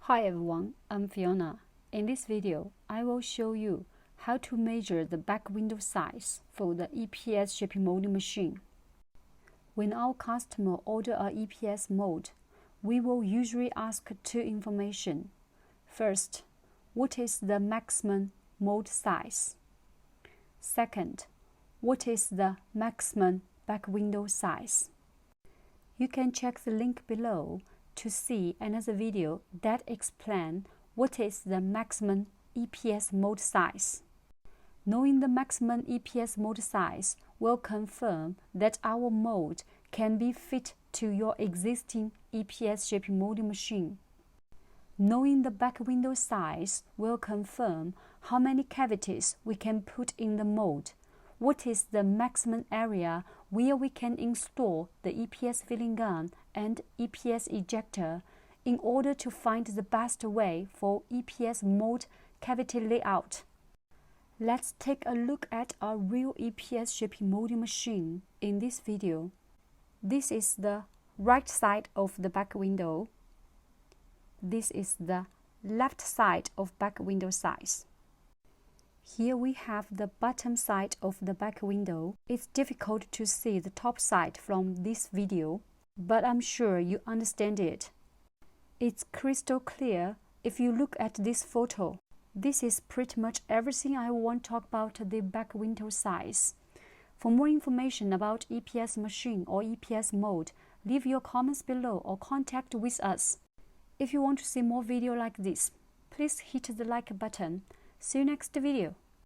Hi everyone, I'm Fiona. In this video, I will show you how to measure the back window size for the EPS shaping molding machine. When our customer orders a EPS mold, we will usually ask two information. First, what is the maximum mold size? Second, what is the maximum back window size? You can check the link below to see another video that explains what is the maximum EPS mold size. Knowing the maximum EPS mold size will confirm that our mold can be fit to your existing EPS shaping molding machine. Knowing the back window size will confirm how many cavities we can put in the mold, what is the maximum area where we can install the EPS filling gun and EPS ejector in order to find the best way for EPS mold cavity layout. Let's take a look at our real EPS shaping molding machine in this video. This is the right side of the back window. This is the left side of back window size. Here we have the bottom side of the back window. It's difficult to see the top side from this video, but I'm sure you understand it. It's crystal clear if you look at this photo. This is pretty much everything I want to talk about the back window size. For more information about EPS machine or EPS mold, leave your comments below or contact with us. If you want to see more video like this, please hit the like button. See you next video.